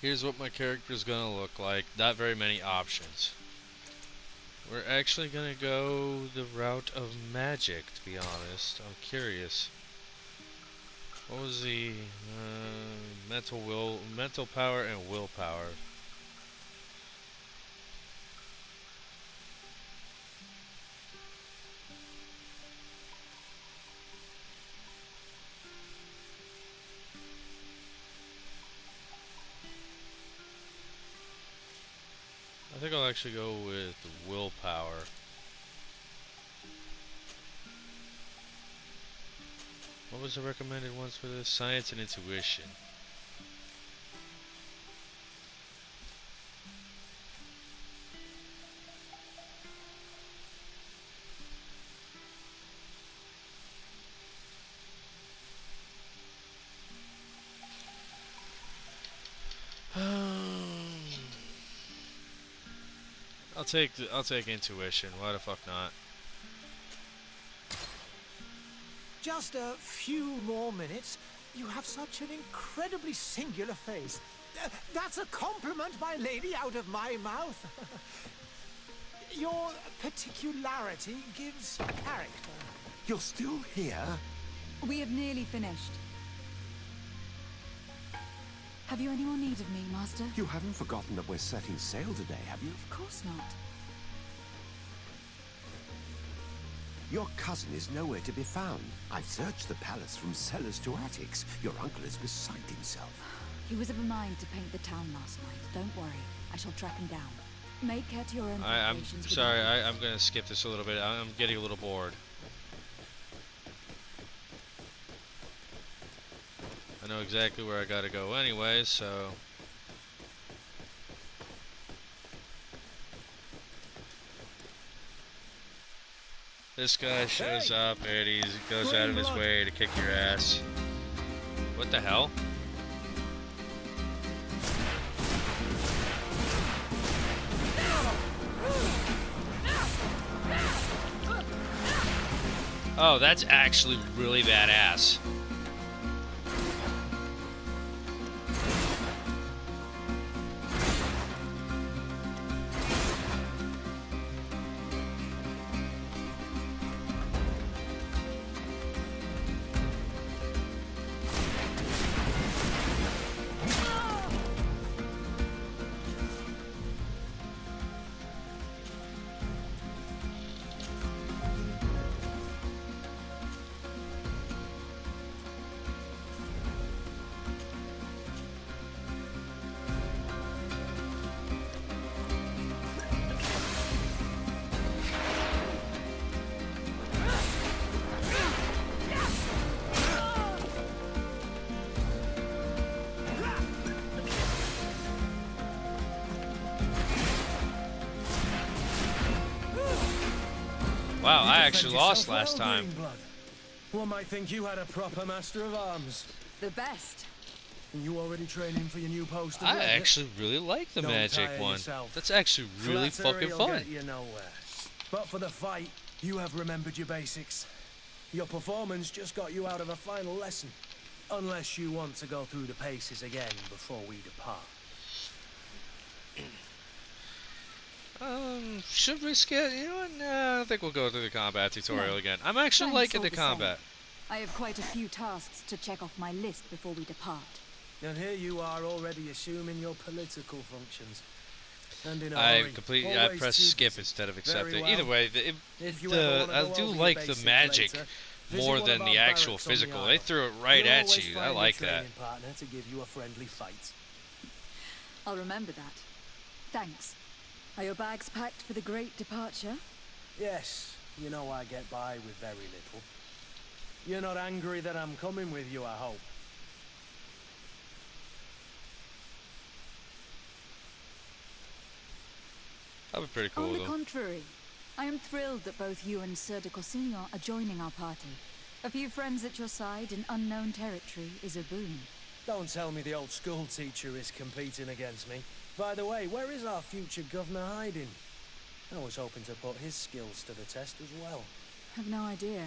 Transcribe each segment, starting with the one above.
Here's what my character's gonna look like. Not very many options. We're actually gonna go the route of magic, to be honest. I'm curious. What was the mental power and willpower? I think I'll actually go with willpower. What was the recommended ones for this? Science and intuition. I'll take intuition. Why the fuck not? Just a few more minutes. You have such an incredibly singular face. That's a compliment, my lady, out of my mouth. Your particularity gives character. You're still here? We have nearly finished. Have you any more need of me, Master? You haven't forgotten that we're setting sail today, have you? Of course not. Your cousin is nowhere to be found. I've searched the palace from cellars to attics. Your uncle is beside himself. He was of a mind to paint the town last night. Don't worry. I shall track him down. Make care to your own I'm preparations. sorry, I'm gonna skip this a little bit. I'm getting a little bored. I know exactly where I gotta go anyway, so... This guy shows up and he goes out of his way to kick your ass. What the hell? Oh, that's actually really badass. Wow, I actually lost last time. One might think you had a proper master of arms. The best. And you already training for your new post? I actually really like the magic one. That's actually really fucking fun. Get you nowhere. But for the fight, you have remembered your basics. Your performance just got you out of a final lesson. Unless you want to go through the paces again before we depart. Should we skip? You know what? Nah, I think we'll go through the combat tutorial again. I'm actually liking the combat. I have quite a few tasks to check off my list before we depart. And here you are already assuming your political functions. And in a I hurry. pressed skip instead of accepting. Well. Either way, I do like the magic more than the actual physical. They threw it right at you. I like that. Partner to give you a friendly fight. I'll remember that. Thanks. Are your bags packed for the great departure? Yes, you know I get by with very little. You're not angry that I'm coming with you, I hope. That'd be pretty cool, On the though. contrary, I am thrilled that both you and Sir de Corsignon are joining our party. A few friends at your side in unknown territory is a boon. Don't tell me the old school teacher is competing against me. By the way, where is our future governor hiding? I was hoping to put his skills to the test as well. Have no idea.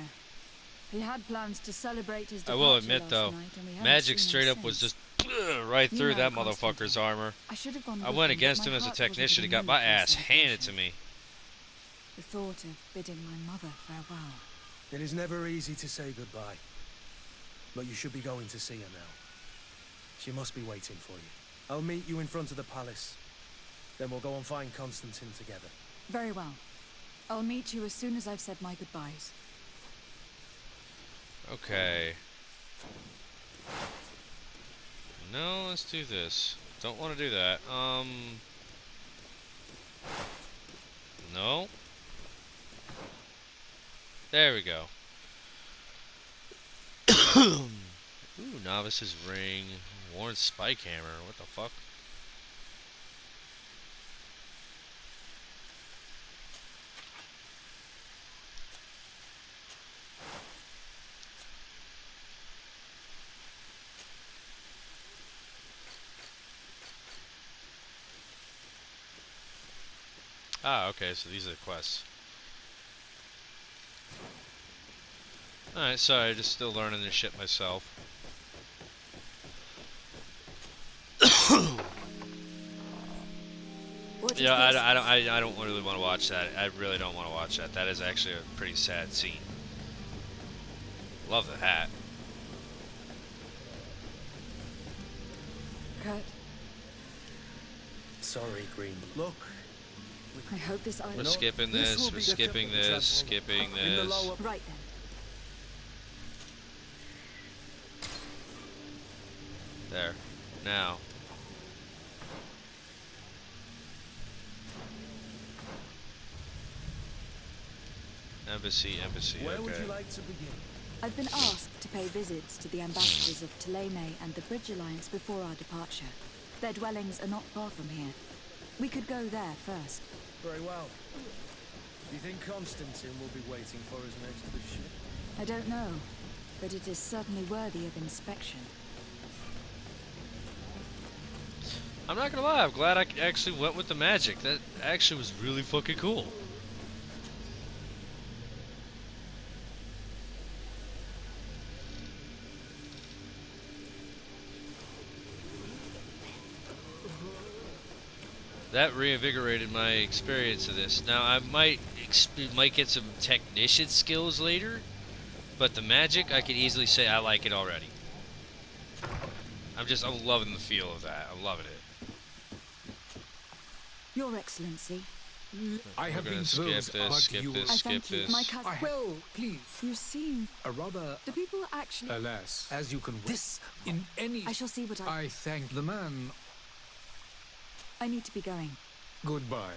He had plans to celebrate his I departure will admit last though, night, and we haven't magic seen straight him up was since. just right You through know that Constantine. motherfucker's armor. I should have gone I with went him, but against my him as a heart wasn't technician in and the got mood my for a ass handed to celebration. me. The thought of bidding my mother farewell. It is never easy to say goodbye. But you should be going to see her now. She must be waiting for you. I'll meet you in front of the palace. Then we'll go and find Constantine together. Very well. I'll meet you as soon as I've said my goodbyes. Okay. No, let's do this. Don't want to do that. No. There we go. Ooh, novice's ring. Worn spike hammer. What the fuck? Ah, okay, so these are the quests. Alright, sorry, just still learning this shit myself. What is Yeah, this? I don't really want to watch that. I really don't want to watch that. That is actually a pretty sad scene. Love the hat. Kurt, Sorry, Green. Look, I hope this We're island... skipping this, we're skipping this, skipping in the this. lower... Right then. There. Now. Embassy, Where would okay. you like to begin? I've been asked to pay visits to the ambassadors of Ptolemy and the Bridge Alliance before our departure. Their dwellings are not far from here. We could go there first. Very well. Do you think Constantine will be waiting for us next to the ship? I don't know, but it is certainly worthy of inspection. I'm not gonna lie, I'm glad I actually went with the magic. That actually was really fucking cool. That reinvigorated my experience of this. Now I might get some technician skills later, but the magic I could easily say I like it already. I'm loving the feel of that. I'm loving it. Your Excellency, I have We're gonna been skip those this, skip arguers. this, I skip thank you. this. My cousin... Well, please. You seem... A rather, Do people actually... alas, as you can this in any. I shall see what I thank the man. I need to be going. Goodbye.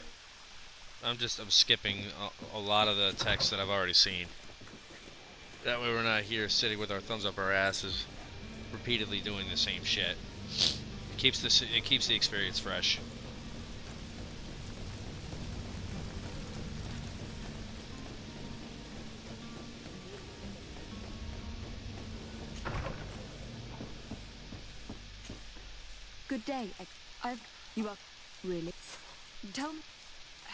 I'm skipping a lot of the text that I've already seen. That way we're not here sitting with our thumbs up our asses, repeatedly doing the same shit. It keeps the experience fresh. Good day. You are... Really? Tell me...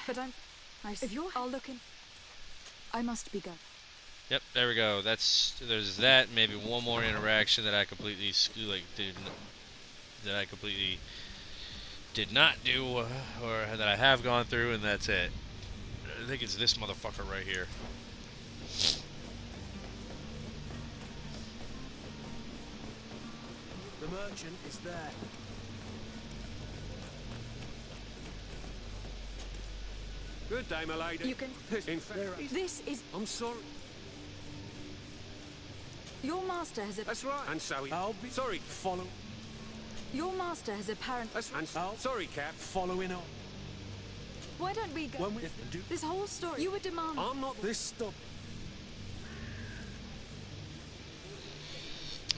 But I'm... If you're... I'll look in... I must be going. Yep, there we go. There's that. Maybe one more interaction that I completely did not do, or that I have gone through, and that's it. I think it's this motherfucker right here. The merchant is there. Good day, my lady. You can... In fact, This is... I'm sorry. Your master has... That's right. And so he... I'll be... Sorry. Follow... Your master has apparently... That's... And sorry, Cap. Following on. Why don't we go... When we do... This whole story... You were demanding... I'm not... This stop...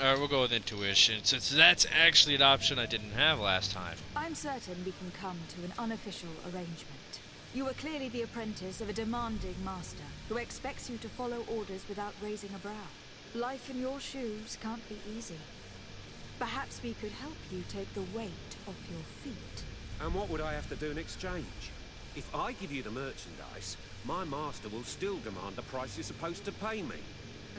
Alright, we'll go with intuition, since that's actually an option I didn't have last time. I'm certain we can come to an unofficial arrangement. You are clearly the apprentice of a demanding master, who expects you to follow orders without raising a brow. Life in your shoes can't be easy. Perhaps we could help you take the weight off your feet. And what would I have to do in exchange? If I give you the merchandise, my master will still demand the price you're supposed to pay me.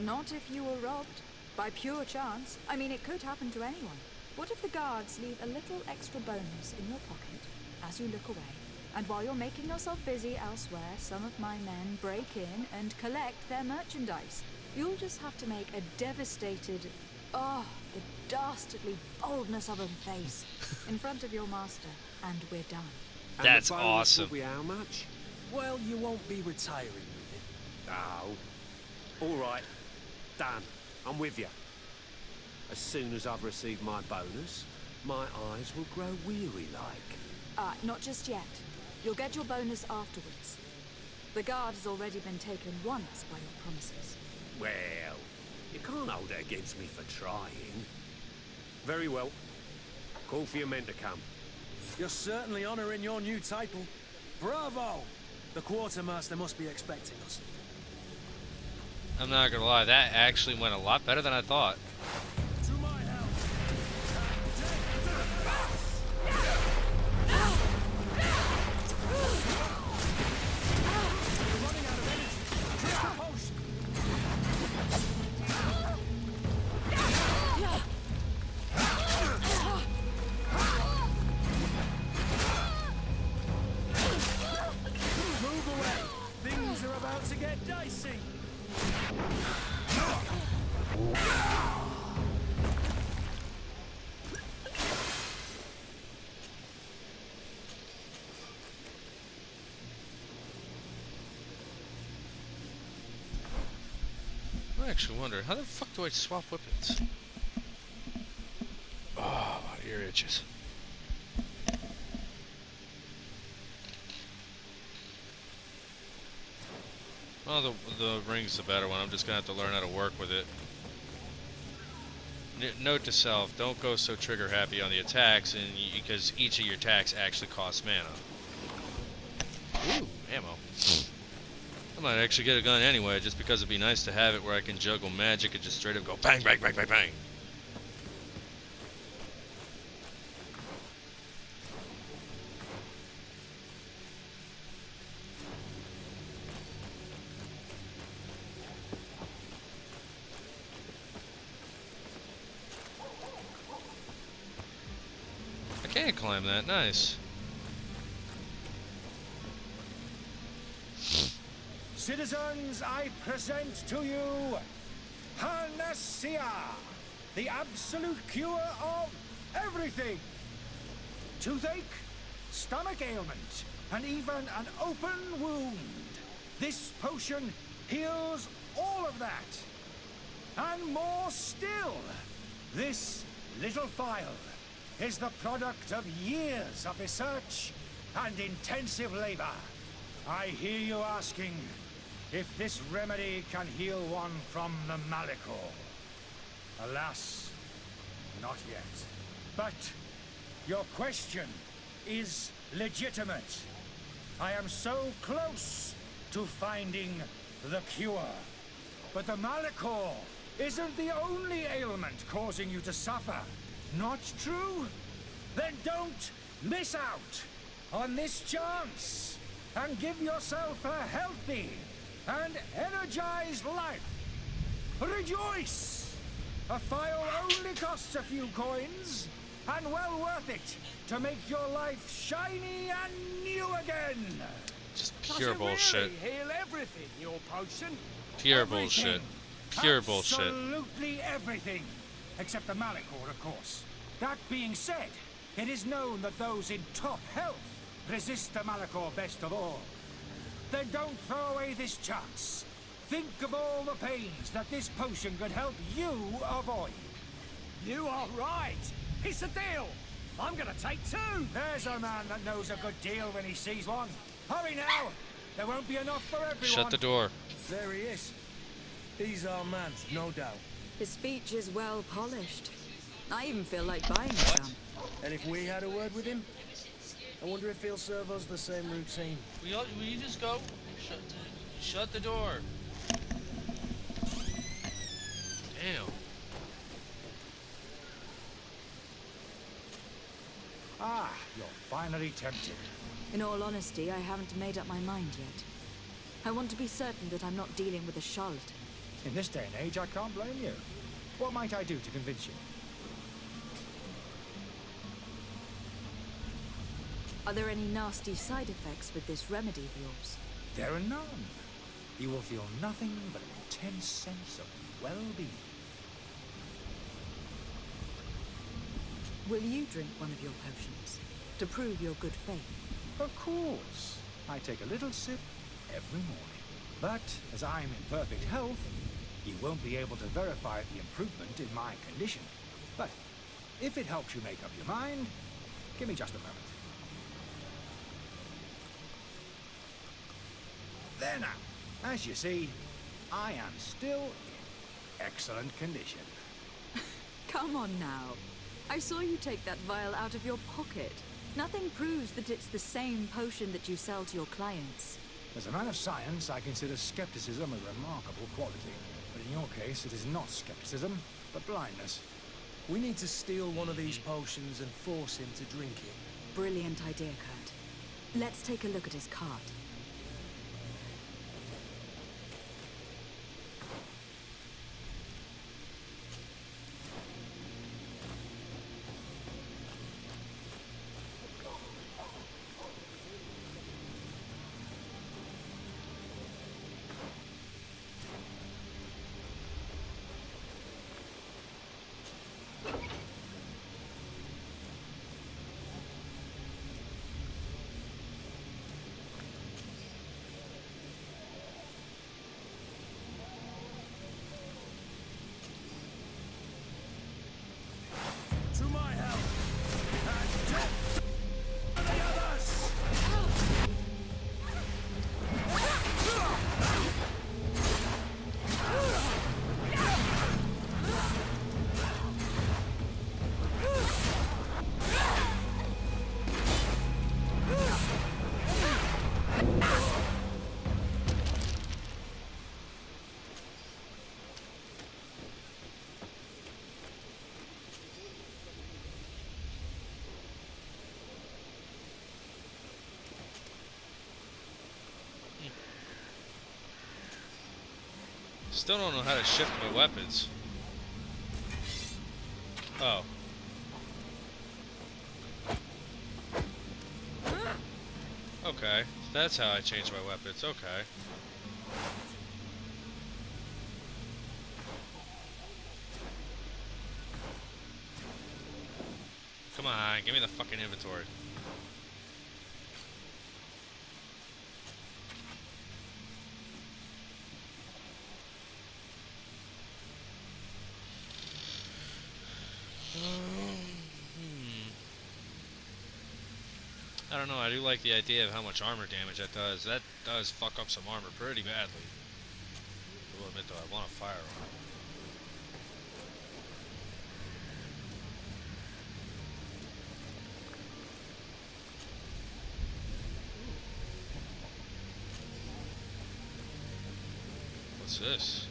Not if you were robbed. By pure chance. I mean, it could happen to anyone. What if the guards leave a little extra bonus in your pocket as you look away? And while you're making yourself busy elsewhere, some of my men break in and collect their merchandise. You'll just have to make a devastated, the dastardly boldness of a face in front of your master, and we're done. And That's the bonus awesome. Will be how much? Well, you won't be retiring with it. Oh. All right. Done. I'm with you. As soon as I've received my bonus, my eyes will grow weary-like. Not just yet. You'll get your bonus afterwards. The guard has already been taken once by your promises. Well, you can't hold it against me for trying. Very well. Call for your men to come. You're certainly honouring your new title. Bravo! The quartermaster must be expecting us. I'm not gonna lie, that actually went a lot better than I thought. To my help! We're running out of energy. Trick the potion. Move away. Things are about to get dicey. I actually wonder, how the fuck do I swap weapons? Oh, my ear itches. Well, the ring's the better one. I'm just gonna have to learn how to work with it. Note to self, don't go so trigger happy on the attacks, and because each of your attacks actually costs mana. Ooh, ammo. I might actually get a gun anyway, just because it'd be nice to have it where I can juggle magic and just straight up go bang, bang, bang, bang, bang. I can't climb that, nice. Citizens, I present to you Panacea, the absolute cure of everything. Toothache, stomach ailment, and even an open wound. This potion heals all of that. And more still, this little phial is the product of years of research and intensive labor. I hear you asking if this remedy can heal one from the Malachor. Alas, not yet. But your question is legitimate. I am so close to finding the cure. But the Malachor isn't the only ailment causing you to suffer. Not true? Then don't miss out on this chance and give yourself a healthy and energized life. Rejoice! A phial only costs a few coins, and well worth it to make your life shiny and new again. Just pure bullshit. Heal everything, your potion. Pure bullshit. Pure bullshit. Absolutely everything, except the Malachor, of course. That being said, it is known that those in top health resist the Malachor best of all. Then don't throw away this chance. Think of all the pains that this potion could help you avoid. You are right. It's a deal. I'm gonna take two. There's a man that knows a good deal when he sees one. Hurry now! There won't be enough for everyone. Shut the door. There he is. He's our man, no doubt. His speech is well polished. I even feel like buying some. And if we had a word with him, I wonder if he'll serve us the same routine. Will you just go? Shut the door. Damn. Ah, you're finally tempted. In all honesty, I haven't made up my mind yet. I want to be certain that I'm not dealing with a charlatan. In this day and age, I can't blame you. What might I do to convince you? Are there any nasty side effects with this remedy of yours? There are none. You will feel nothing but an intense sense of well-being. Will you drink one of your potions to prove your good faith? Of course. I take a little sip every morning. But as I'm in perfect health, you won't be able to verify the improvement in my condition. But if it helps you make up your mind, give me just a moment. There now. As you see, I am still in excellent condition. Come on now. I saw you take that vial out of your pocket. Nothing proves that it's the same potion that you sell to your clients. As a man of science, I consider skepticism a remarkable quality. But in your case, it is not skepticism, but blindness. We need to steal one of these potions and force him to drink it. Brilliant idea, Kurt. Let's take a look at his card. To my help! And death to the others! Still don't know how to shift my weapons. Oh. Okay, that's how I change my weapons. Okay. Come on, give me the fucking inventory. I don't know, I do like the idea of how much armor damage that does. That does fuck up some armor pretty badly. I will admit though, I want a firearm. What's this?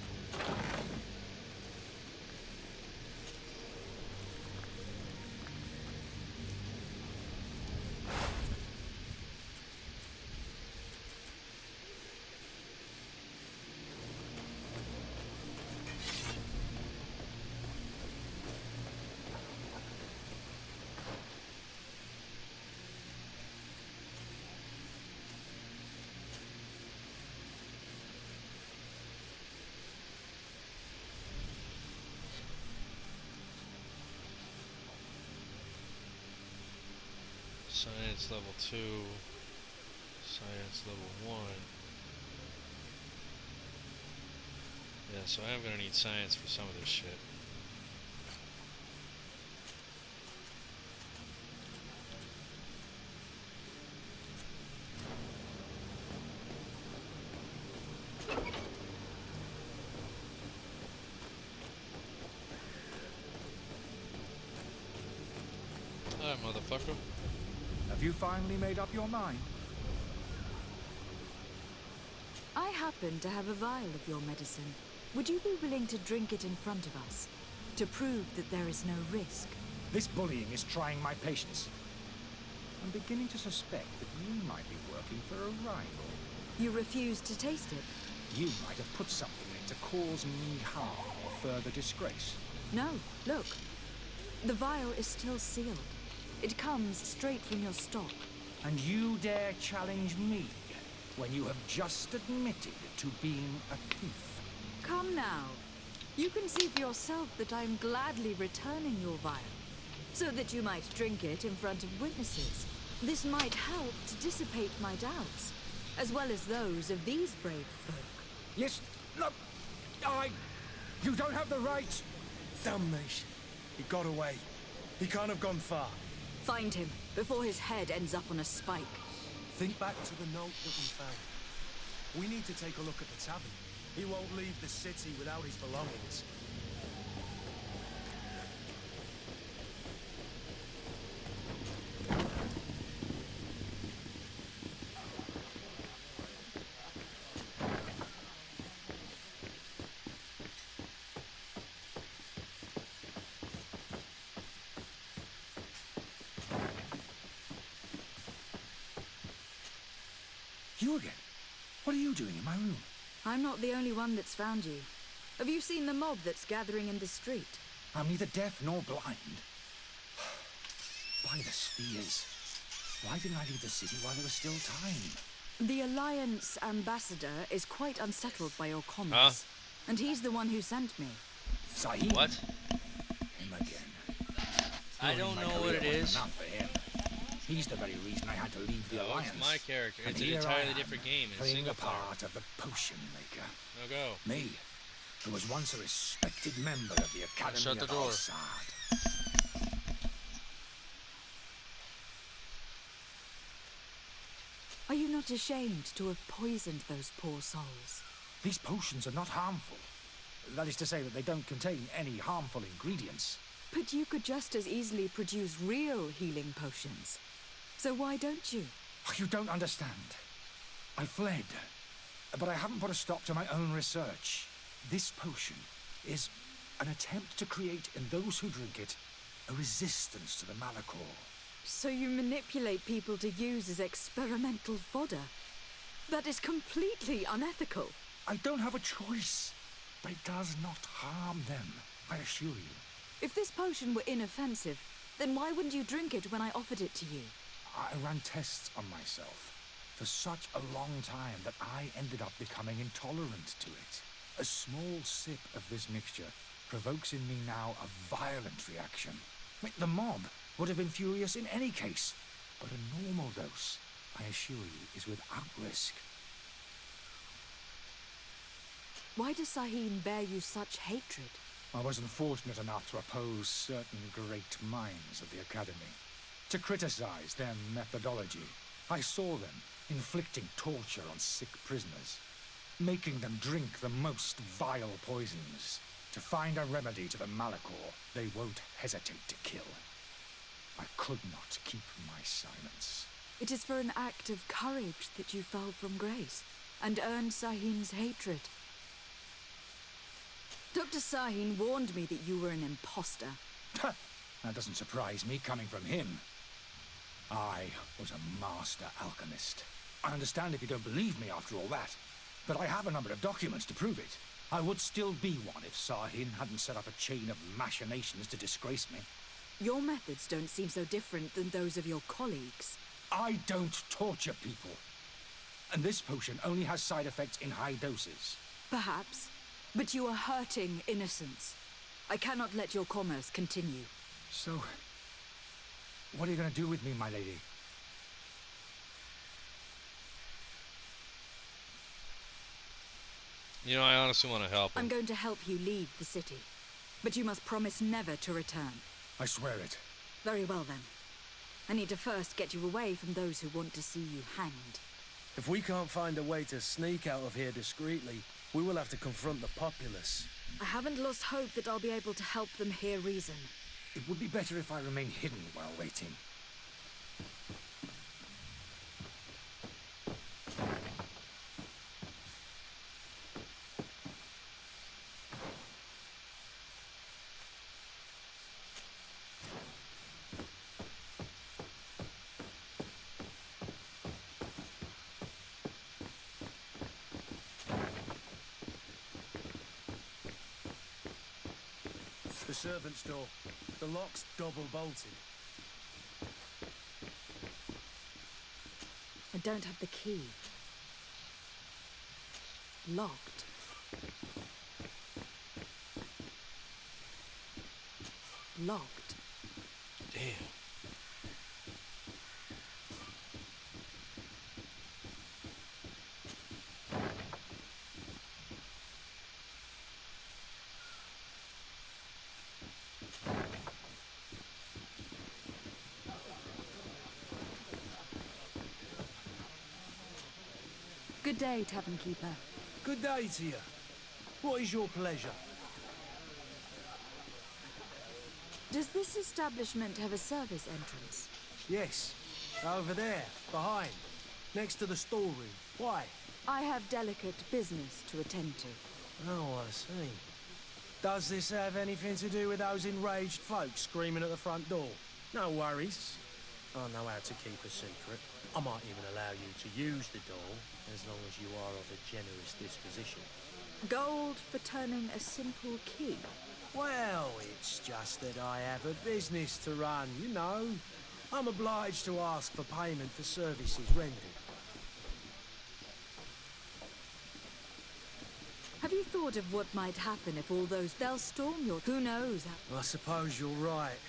Science level 2, science level 1. Yeah, so I am gonna need science for some of this shit. Alright, motherfucker. Have you finally made up your mind? I happen to have a vial of your medicine. Would you be willing to drink it in front of us? To prove that there is no risk? This bullying is trying my patience. I'm beginning to suspect that you might be working for a rival. You refuse to taste it? You might have put something in it. to cause me harm or further disgrace? No, look. The vial is still sealed. It comes straight from your stock. And you dare challenge me when you have just admitted to being a thief? Come now. You can see for yourself that I'm gladly returning your vial, so that you might drink it in front of witnesses. This might help to dissipate my doubts, as well as those of these brave folk. Yes, no, you don't have the right. Damnation. He got away. He can't have gone far. Find him, before his head ends up on a spike. Think back to the note that we found. We need to take a look at the tavern. He won't leave the city without his belongings. You again? What are you doing in my room? I'm not the only one that's found you. Have you seen the mob that's gathering in the street? I'm neither deaf nor blind. By the spheres. Why didn't I leave the city while there was still time? The Alliance ambassador is quite unsettled by your comments. And he's the one who sent me. Sahib? What? Him again. I don't My know what it career wasn't is. enough for him. He's the very reason I had to leave the No, Alliance. it's my character. And It's an here I entirely am, different game. It's playing single the player. part of the potion maker. Now go. Me, who was once a respected member of the Academy Shut the of door. Al-Sad. Are you not ashamed to have poisoned those poor souls? These potions are not harmful. That is to say that they don't contain any harmful ingredients. But you could just as easily produce real healing potions. So why don't you? Oh, you don't understand. I fled, but I haven't put a stop to my own research. This potion is an attempt to create in those who drink it a resistance to the Malachor. So you manipulate people to use as experimental fodder? That is completely unethical. I don't have a choice, but it does not harm them, I assure you. If this potion were inoffensive, then why wouldn't you drink it when I offered it to you? I ran tests on myself for such a long time that I ended up becoming intolerant to it. A small sip of this mixture provokes in me now a violent reaction. The mob would have been furious in any case, but a normal dose, I assure you, is without risk. Why does Sahin bear you such hatred? I wasn't fortunate enough to oppose certain great minds of the Academy, to criticize their methodology. I saw them inflicting torture on sick prisoners, making them drink the most vile poisons. To find a remedy to the Malachor, they won't hesitate to kill. I could not keep my silence. It is for an act of courage that you fell from grace and earned Sahin's hatred. Dr. Sahin warned me that you were an imposter. That doesn't surprise me coming from him. I was a master alchemist. I understand if you don't believe me after all that, but I have a number of documents to prove it. I would still be one if Sahin hadn't set up a chain of machinations to disgrace me. Your methods don't seem so different than those of your colleagues. I don't torture people. And this potion only has side effects in high doses. Perhaps, but you are hurting innocents. I cannot let your commerce continue. So, what are you going to do with me, my lady? You know, I honestly want to help him. I'm going to help you leave the city, but you must promise never to return. I swear it. Very well then. I need to first get you away from those who want to see you hanged. If we can't find a way to sneak out of here discreetly, we will have to confront the populace. I haven't lost hope that I'll be able to help them hear reason. It would be better if I remain hidden while waiting. The servant's door. The lock's double bolted. I don't have the key. Locked. Locked. Damn. Good day, Tavern Keeper. Good day to you. What is your pleasure? Does this establishment have a service entrance? Yes. Over there, behind. Next to the storeroom. Why? I have delicate business to attend to. Oh, I see. Does this have anything to do with those enraged folks screaming at the front door? No worries. I know how to keep a secret. I might even allow you to use the door, as long as you are of a generous disposition. Gold for turning a simple key. Well, it's just that I have a business to run, you know. I'm obliged to ask for payment for services rendered. Have you thought of what might happen if all those... They'll storm your... Who knows? I suppose you're right.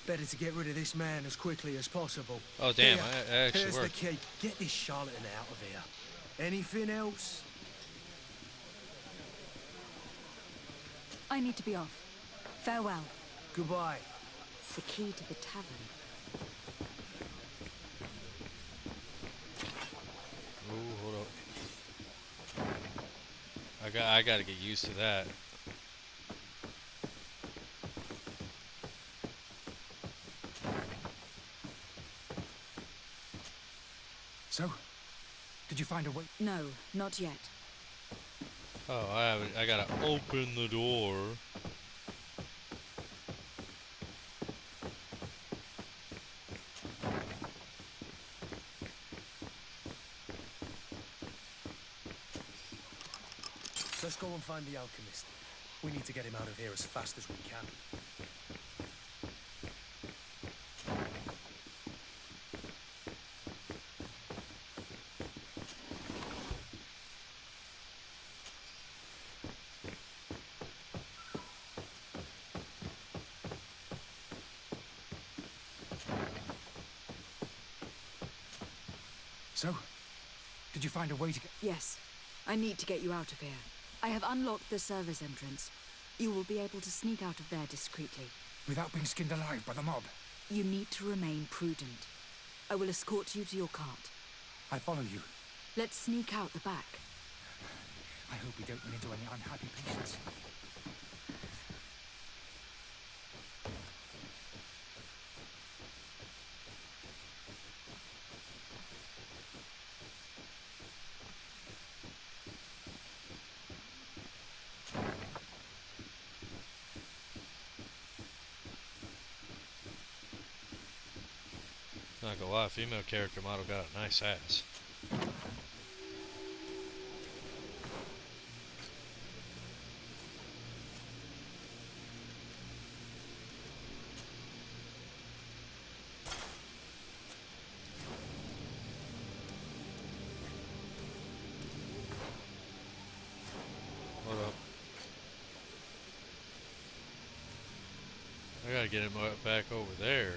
Better to get rid of this man as quickly as possible. Oh, damn, Here, I actually here's worked. the key. Get this charlatan out of here. Anything else? I need to be off. Farewell. Goodbye. The key to the tavern. Ooh, hold up. I gotta get used to that. So, did you find a way? No, not yet. Oh, I gotta open the door. Let's go and find the alchemist. We need to get him out of here as fast as we can. So, did you find a way to get... Yes. I need to get you out of here. I have unlocked the service entrance. You will be able to sneak out of there discreetly. without being skinned alive by the mob? You need to remain prudent. I will escort you to your cart. I follow you. Let's sneak out the back. I hope we don't run into any unhappy patients. Not gonna lie, female character model got a nice ass. Hold up. I gotta get him back over there.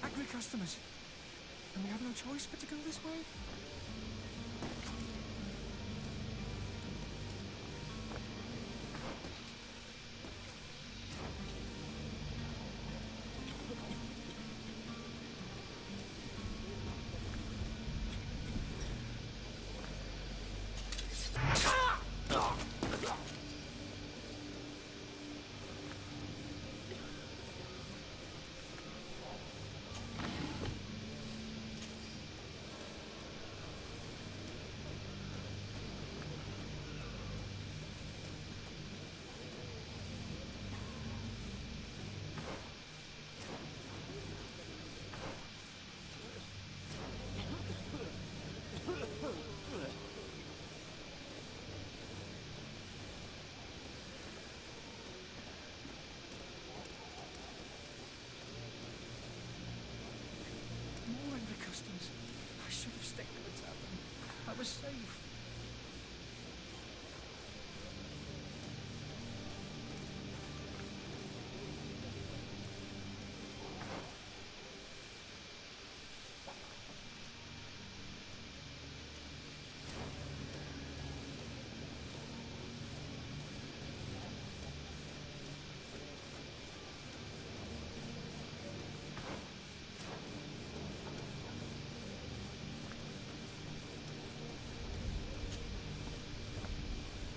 Angry customers. And we have no choice but to go this way? I was safe.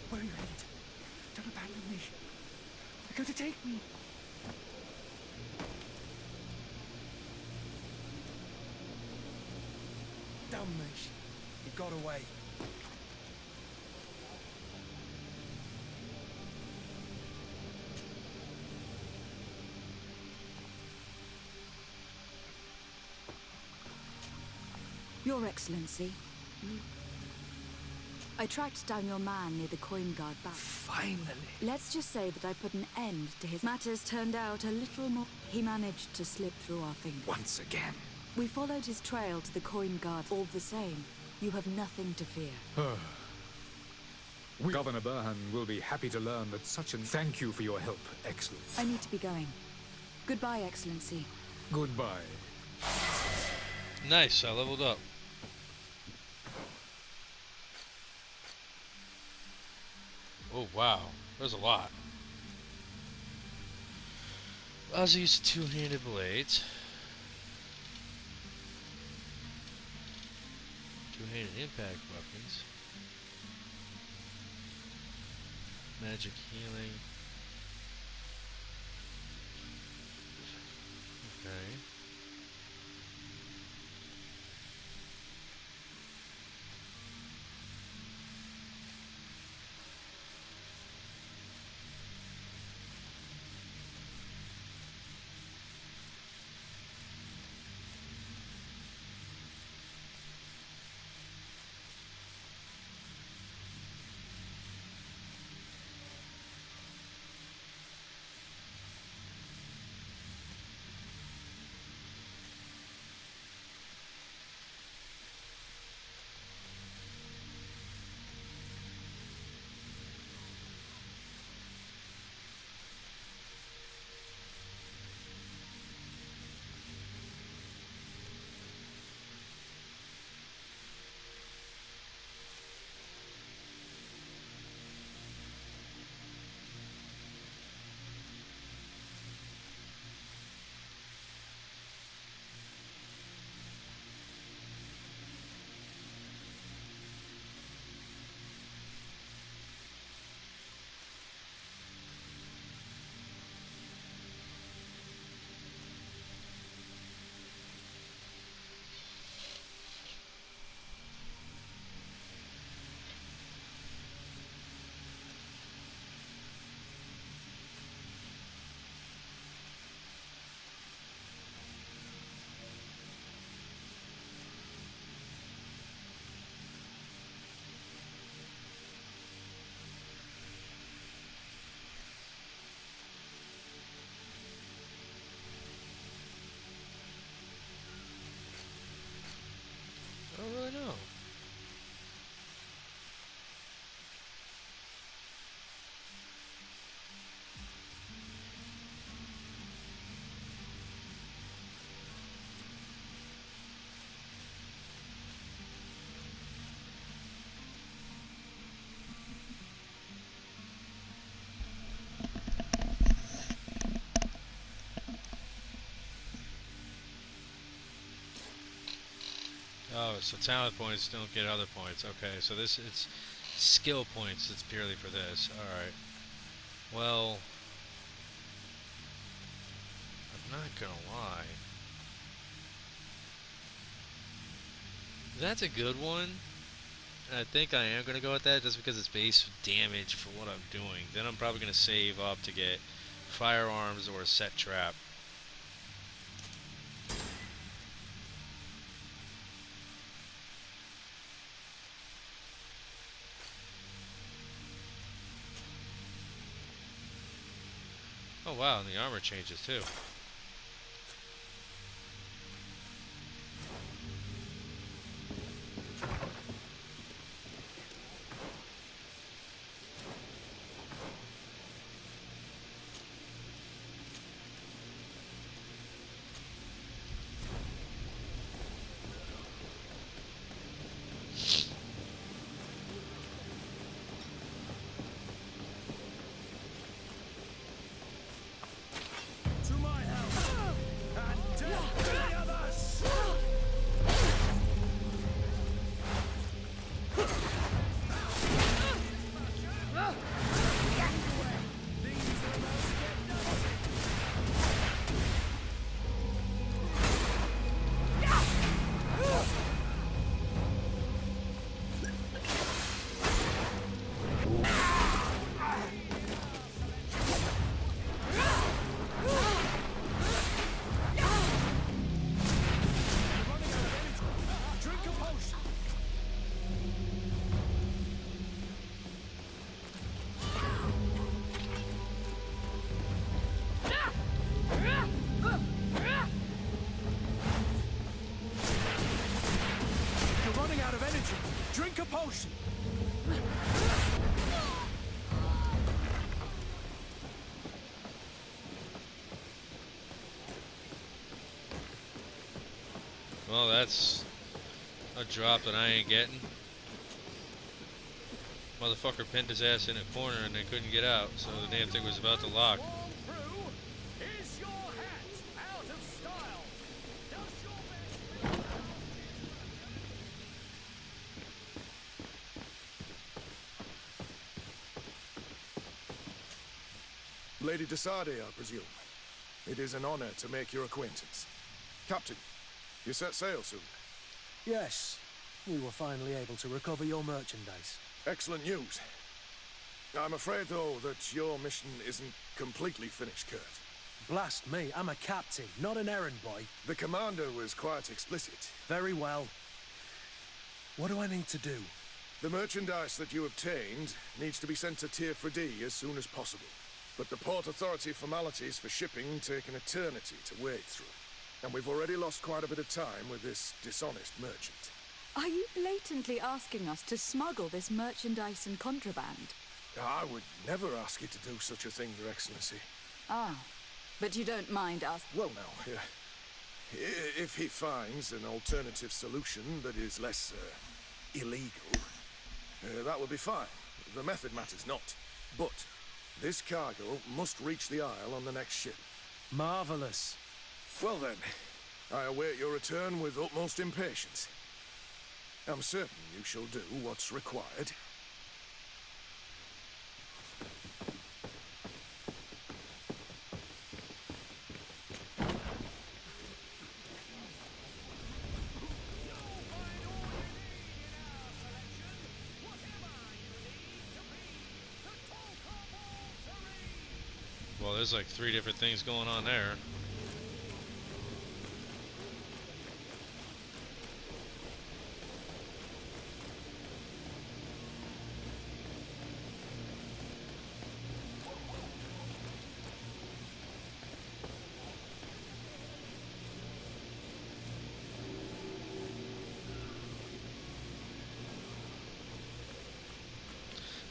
Where are you headed? Don't abandon me. They're going to take me. Damn me. He got away. Your Excellency. I tracked down your man near the coin guard back. Finally. Let's just say that I put an end to his matters turned out a little more. He managed to slip through our fingers. Once again. We followed his trail to the coin guard. All the same, you have nothing to fear. Governor Burhan will be happy to learn that such an... Thank you for your help, Excellency. I need to be going. Goodbye, Excellency. Goodbye. Nice, I leveled up. Oh wow, there's a lot. Allows you to use two-handed blades. Two-handed impact weapons. Magic healing. Okay. I don't really know. Oh, so talent points don't get other points. Okay, so this it's skill points. It's purely for this. All right. Well, I'm not gonna lie. That's a good one. And I think I am gonna go with that just because it's base damage for what I'm doing. Then I'm probably gonna save up to get firearms or a set trap. Oh wow, and the armor changes too. Drink a potion! Well, that's a drop that I ain't getting. Motherfucker pinned his ass in a corner and they couldn't get out, so the damn thing was about to lock. Is your hat out of style? Does your Lady Desade, I presume. It is an honor to make your acquaintance. Captain, you set sail soon. Yes, we were finally able to recover your merchandise. Excellent news. I'm afraid, though, that your mission isn't completely finished, Kurt. Blast me, I'm a captain, not an errand boy. The commander was quite explicit. Very well. What do I need to do? The merchandise that you obtained needs to be sent to Tier 4D as soon as possible. But the Port Authority formalities for shipping take an eternity to wade through. And we've already lost quite a bit of time with this dishonest merchant. Are you blatantly asking us to smuggle this merchandise and contraband? I would never ask you to do such a thing, Your Excellency. Ah, but you don't mind us. Well, now, if he finds an alternative solution that is less illegal, that would be fine. The method matters not. But this cargo must reach the Isle on the next ship. Marvelous. Well then, I await your return with utmost impatience. I'm certain you shall do what's required. Well, there's like 3 different things going on there.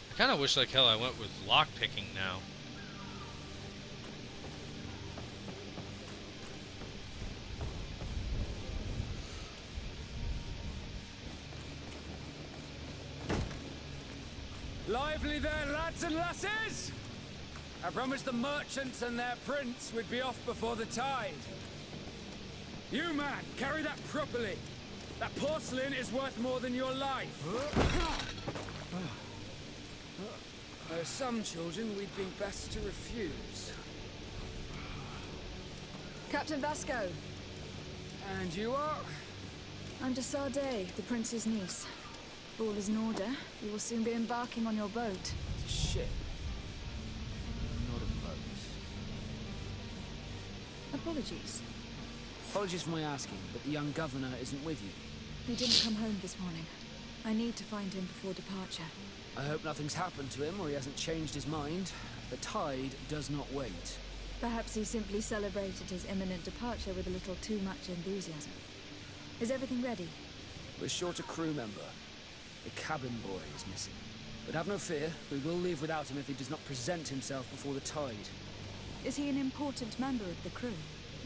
I kind of wish like hell I went with lockpicking now. Lively there, lads and lasses! I promised the merchants and their prince we'd be off before the tide. You, man, carry that properly. That porcelain is worth more than your life. There are some children we'd be best to refuse. Captain Vasco, And you are? I'm de Sade, the prince's niece. If all is in order, you will soon be embarking on your boat. It's a ship. Not a boat. Apologies. Apologies for my asking, but the young governor isn't with you. He didn't come home this morning. I need to find him before departure. I hope nothing's happened to him or he hasn't changed his mind. The tide does not wait. Perhaps he simply celebrated his imminent departure with a little too much enthusiasm. Is everything ready? We're short a crew member. The cabin boy is missing. But have no fear, we will leave without him if he does not present himself before the tide. Is he an important member of the crew?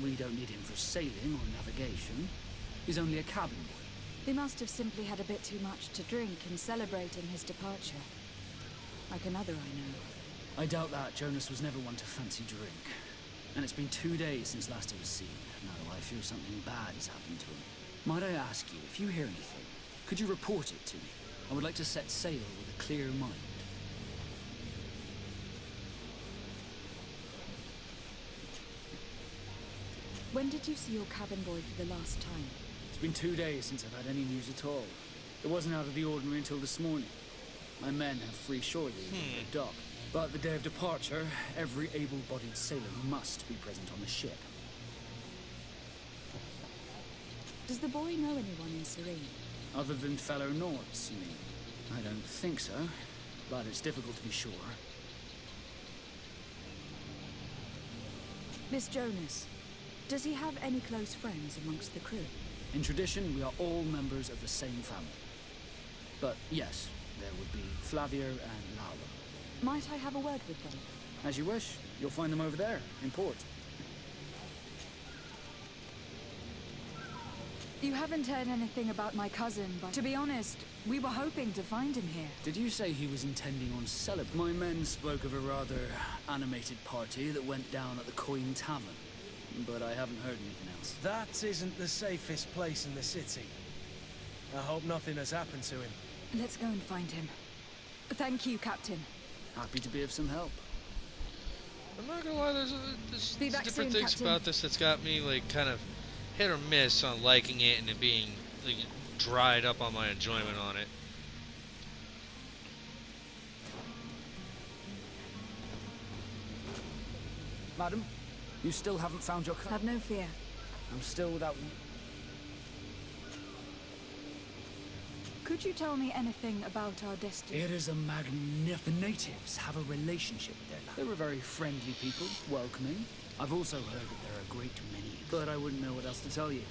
We don't need him for sailing or navigation. He's only a cabin boy. He must have simply had a bit too much to drink in celebrating his departure. Like another I know. I doubt that. Jonas was never one to fancy drink. And it's been 2 days since last he was seen. No, I fear something bad has happened to him. Might I ask you, if you hear anything, could you report it to me? I would like to set sail with a clear mind. When did you see your cabin boy for the last time? It's been 2 days since I've had any news at all. It wasn't out of the ordinary until this morning. My men have free shore leave at the dock. But the day of departure, every able-bodied sailor must be present on the ship. Does the boy know anyone in Serene? Other than fellow Nords, you mean? I don't think so, but it's difficult to be sure. Miss Jonas, does he have any close friends amongst the crew? In tradition, we are all members of the same family. But yes, there would be Flavio and Lalo. Might I have a word with them? As you wish. You'll find them over there, in port. You haven't heard anything about my cousin, but to be honest, we were hoping to find him here. Did you say he was intending on celebrating? My men spoke of a rather animated party that went down at the Coin Tavern, but I haven't heard anything else. That isn't the safest place in the city. I hope nothing has happened to him. Let's go and find him. Thank you, Captain. Happy to be of some help. I'm not gonna lie, there's Be back different soon, things Captain. about this that's got me like kind of hit or miss on liking it and it being like, dried up on my enjoyment on it. Madam, you still haven't found your Have no fear. I'm still without... Could you tell me anything about our destiny? It is a magnificent... The natives have a relationship with their land. They were very friendly people, welcoming. I've also heard that there are a great many, but I wouldn't know what else to tell you.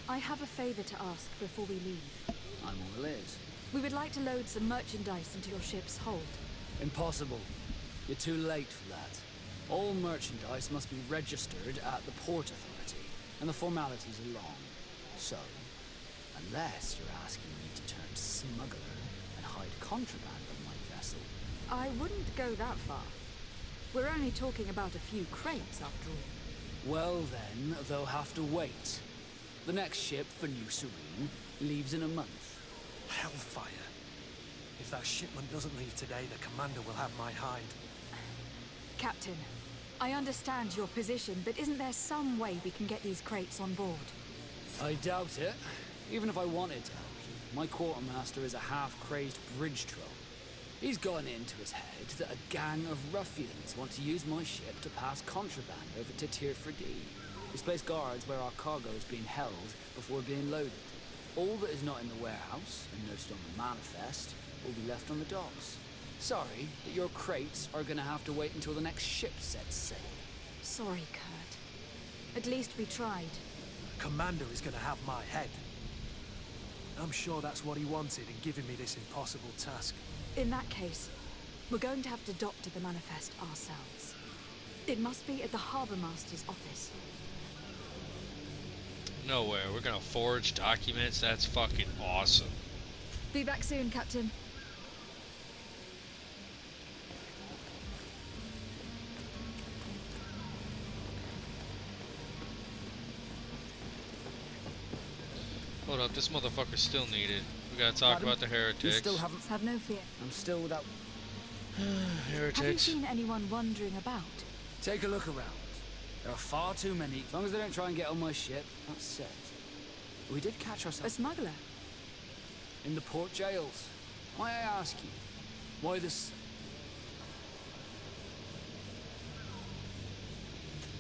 I have a favor to ask before we leave. I'm all ears. We would like to load some merchandise into your ship's hold. Impossible. You're too late for that. All merchandise must be registered at the Port Authority, and the formalities are long. So, unless you're asking me to turn smuggler and hide contraband on my vessel... I wouldn't go that far. We're only talking about a few crates, after all. Well then, they'll have to wait. The next ship for New Serene leaves in a month. Hellfire. If that shipment doesn't leave today, the commander will have my hide. Captain, I understand your position, but isn't there some way we can get these crates on board? I doubt it. Even if I wanted to help you, my quartermaster is a half-crazed bridge troll. He's gotten it into his head that a gang of ruffians want to use my ship to pass contraband over to Tier 4D. He's placed guards where our cargo is being held before being loaded. All that is not in the warehouse, and noted on the manifest, will be left on the docks. Sorry, but your crates are gonna have to wait until the next ship sets sail. Sorry, Kurt. At least we tried. Commander is gonna have my head. I'm sure that's what he wanted in giving me this impossible task. In that case, we're going to have to doctor the manifest ourselves. It must be at the Harbour Master's office. Nowhere. We're gonna forge documents. That's fucking awesome. Be back soon, Captain. Hold up, this motherfucker's still needed. We gotta talk Madam, about the You heretics. still haven't... Have no fear. I'm still without... Have you Heretics. seen anyone wandering about? Take a look around. There are far too many. As long as they don't try and get on my ship, that's set. We did catch A ourselves smuggler? in the port jails. May I ask you, why this...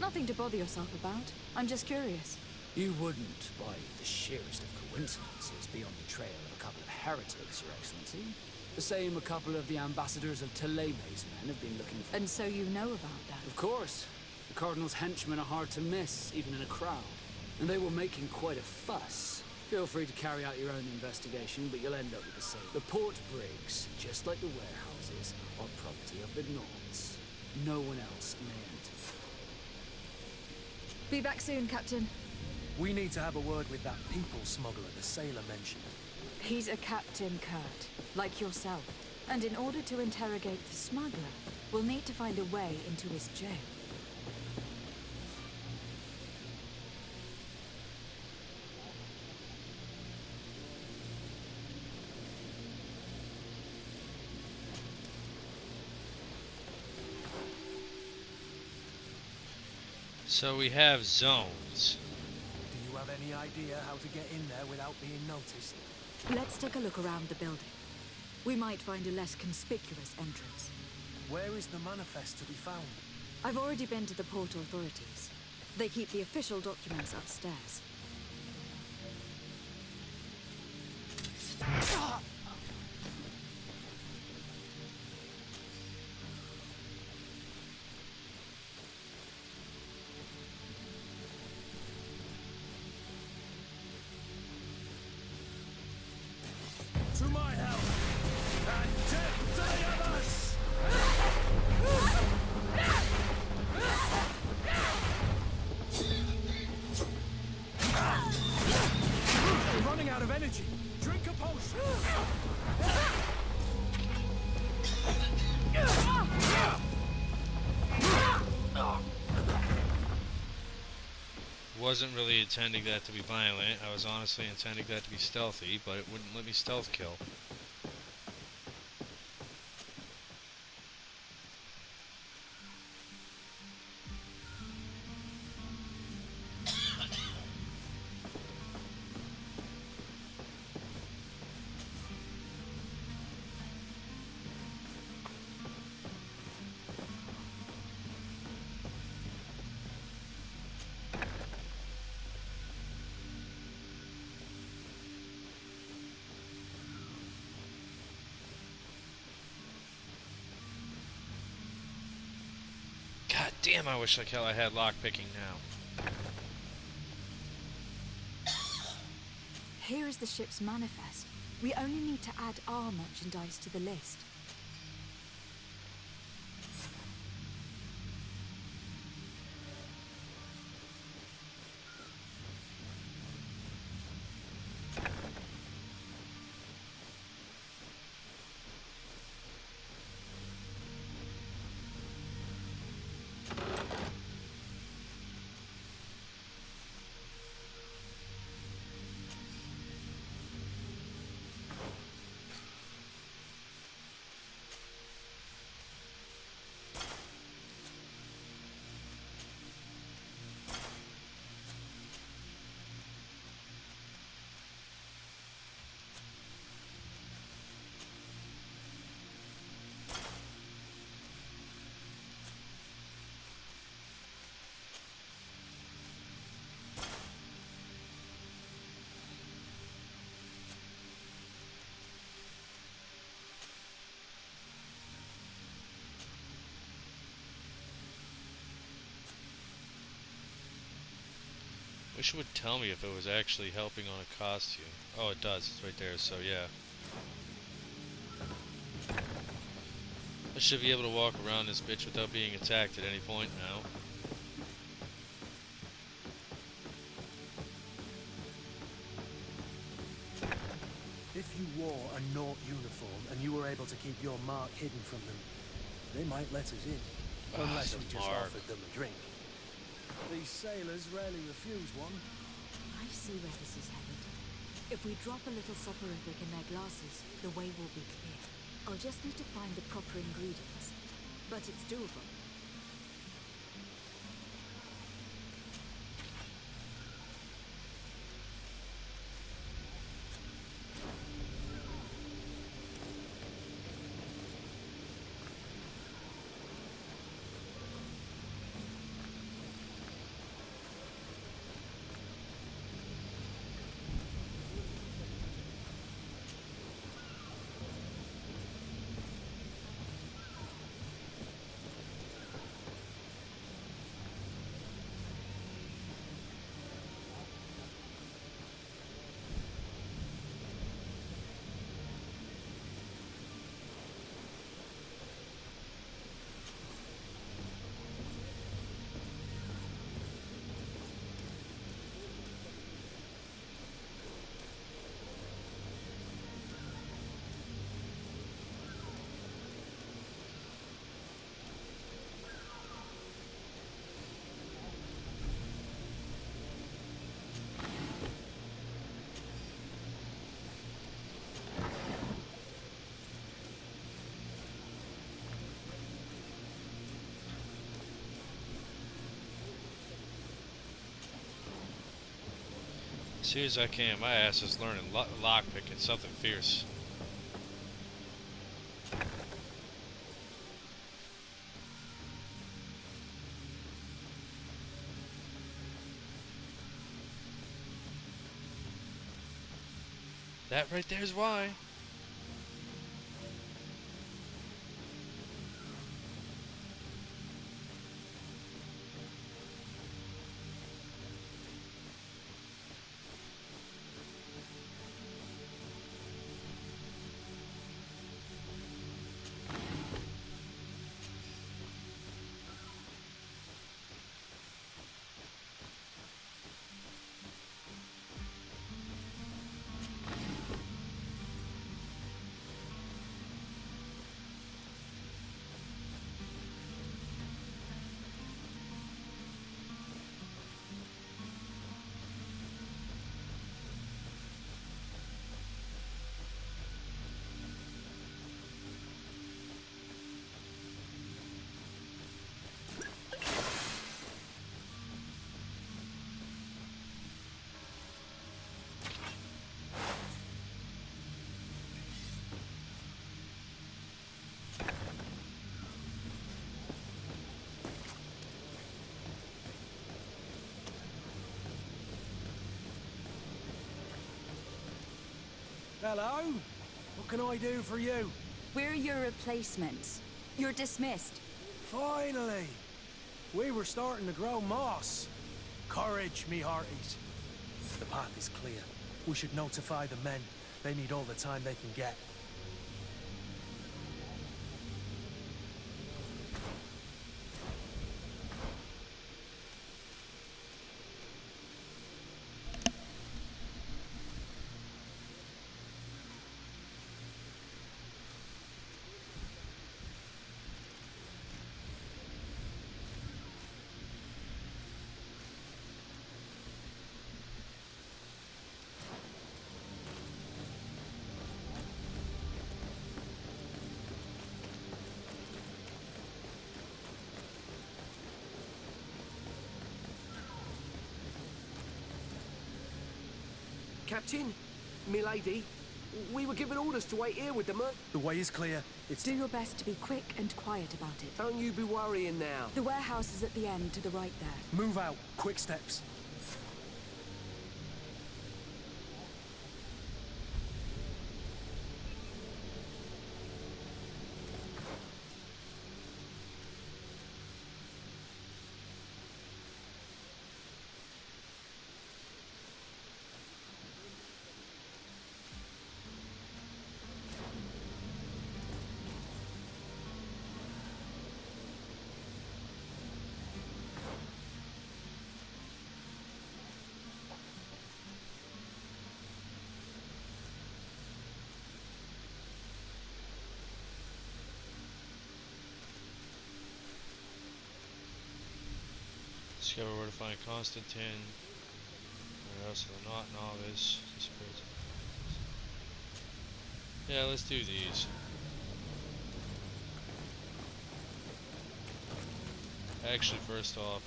Nothing to bother yourself about. I'm just curious. You wouldn't, by the sheerest of coincidences, be on the trail of a couple of heretics, Your Excellency. The same a couple of the ambassadors of Teleme's men have been looking for. And so you know about that? Of course. The Cardinal's henchmen are hard to miss, even in a crowd. And they were making quite a fuss. Feel free to carry out your own investigation, but you'll end up with the same. The port brigs, just like the warehouses, are property of the Nords. No one else may enter. Be back soon, Captain. We need to have a word with that people smuggler the sailor mentioned. He's a captain, Kurt, like yourself. And in order to interrogate the smuggler, we'll need to find a way into his jail. So we have zones. Do you have any idea how to get in there without being noticed? Let's take a look around the building. We might find a less conspicuous entrance. Where is the manifest to be found? I've already been to the port authorities. They keep the official documents upstairs. out of energy. Drink a potion. Wasn't really intending that to be violent. I was honestly intending that to be stealthy, but it wouldn't let me stealth kill. God damn, I wish like hell I had lockpicking now. Here is the ship's manifest. We only need to add our merchandise to the list. Wish it would tell me if it was actually helping on a costume. Oh, it does. It's right there, so yeah. I should be able to walk around this bitch without being attacked at any point now. If you wore a Naut uniform and you were able to keep your mark hidden from them, they might let us in. Unless the we just mark. offered them a drink. These sailors rarely refuse one. I see where this is headed. If we drop a little soporific in their glasses, the way will be clear. I'll just need to find the proper ingredients. But it's doable. As soon as I can, my ass is learning lockpicking, something fierce. That right there is why. Hello? What can I do for you? We're your replacements. You're dismissed. Finally! We were starting to grow moss. Courage, me hearties. The path is clear. We should notify the men. They need all the time they can get. Captain, milady, we were given orders to wait here with the The way is clear. It's... Do your best to be quick and quiet about it. Don't you be worrying now. The warehouse is at the end to the right there. Move out. Quick steps. Discover where to find Constantine. Where else are not novice? Yeah, let's do these. Actually, first off,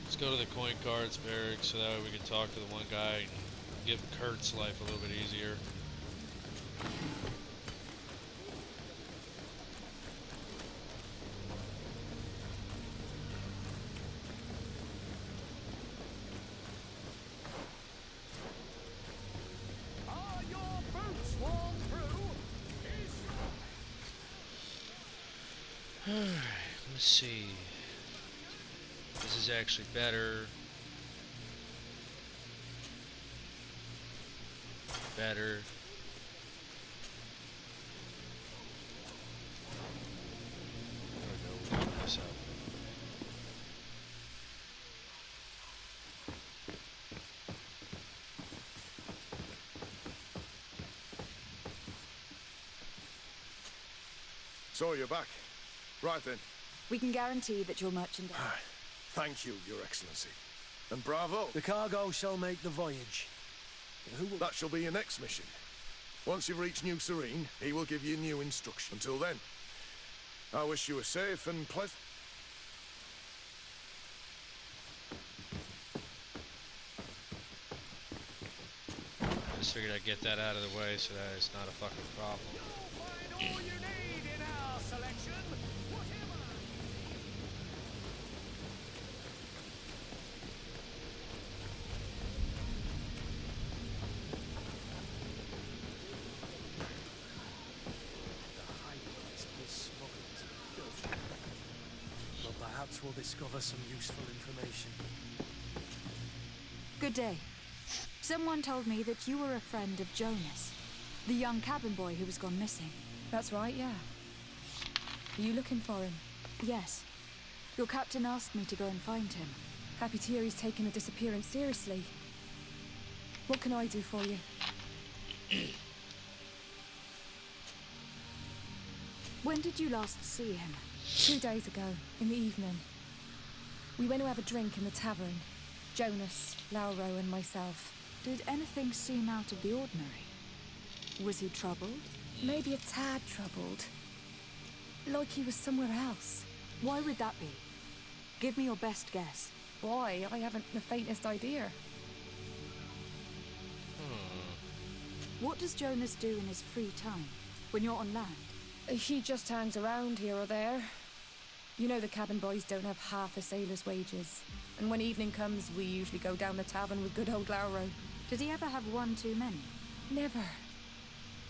let's go to the coin cards barracks so that way we can talk to the one guy and give Kurt's life a little bit easier. Let's see. This is actually better. Better. There we go. We'll open this up. So you're back. Right then. We can guarantee that your merchandise... Thank you, Your Excellency. And bravo. The cargo shall make the voyage. Who will... That shall be your next mission. Once you've reached New Serene, he will give you new instructions. Until then, I wish you a safe and pleasant... Just figured I'd get that out of the way so that it's not a fucking problem. Perhaps we'll discover some useful information. Good day. Someone told me that you were a friend of Jonas, the young cabin boy who was gone missing. That's right, yeah. Are you looking for him? Yes. Your captain asked me to go and find him. Happy to hear he's taken the disappearance seriously. What can I do for you? When did you last see him? 2 days ago, in the evening. We went to have a drink in the tavern. Jonas, Lauro and myself. Did anything seem out of the ordinary? Was he troubled? Maybe a tad troubled. Like he was somewhere else. Why would that be? Give me your best guess. Why? I haven't the faintest idea. What does Jonas do in his free time, when you're on land? He just hangs around here or there. You know the cabin boys don't have half a sailor's wages. And when evening comes, we usually go down the tavern with good old Lauro. Did he ever have one too many? Never.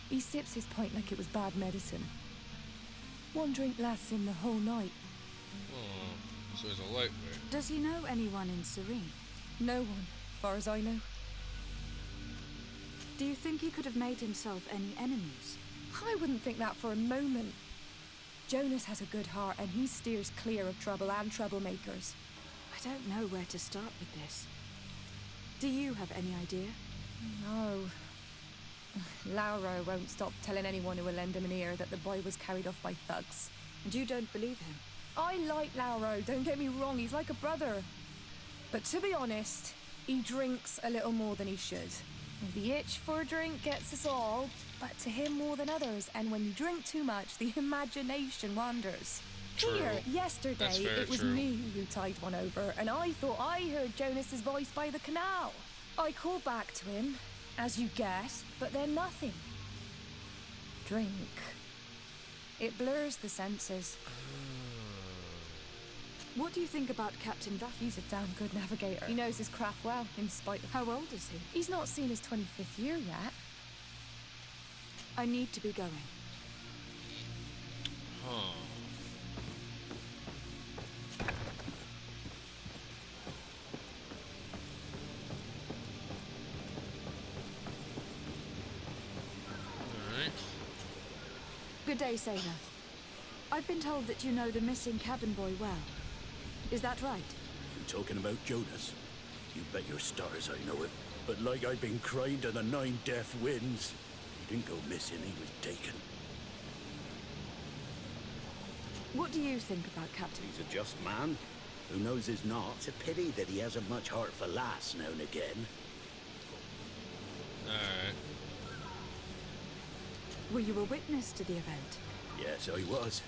He sips his pint like it was bad medicine. One drink lasts him the whole night. Oh, so he's a lightweight. Does he know anyone in Serene? No one, far as I know. Do you think he could have made himself any enemies? I wouldn't think that for a moment. Jonas has a good heart and he steers clear of trouble and troublemakers. I don't know where to start with this. Do you have any idea? No. Lauro won't stop telling anyone who will lend him an ear that the boy was carried off by thugs. And you don't believe him? I like Lauro, don't get me wrong, he's like a brother. But to be honest, he drinks a little more than he should. The itch for a drink gets us all, but to him more than others, and when you drink too much, the imagination wanders. True. Here, yesterday, That's very it was true. me who tied one over, and I thought I heard Jonas's voice by the canal. I called back to him, as you guessed, but then nothing. Drink. It blurs the senses. What do you think about Captain Vath? He's a damn good navigator. He knows his craft well, in spite of... How old is he? He's not seen his 25th year yet. I need to be going. Huh. Alright. Good day, sailor. I've been told that you know the missing cabin boy well. Is that right? You talking about Jonas? You bet your stars I know him. But like I've been crying to the 9 deaf winds, he didn't go missing, he was taken. What do you think about Captain? He's a just man. Who knows is not? It's a pity that he hasn't much heart for lass now and again. Alright. Were you a witness to the event? Yes, I was.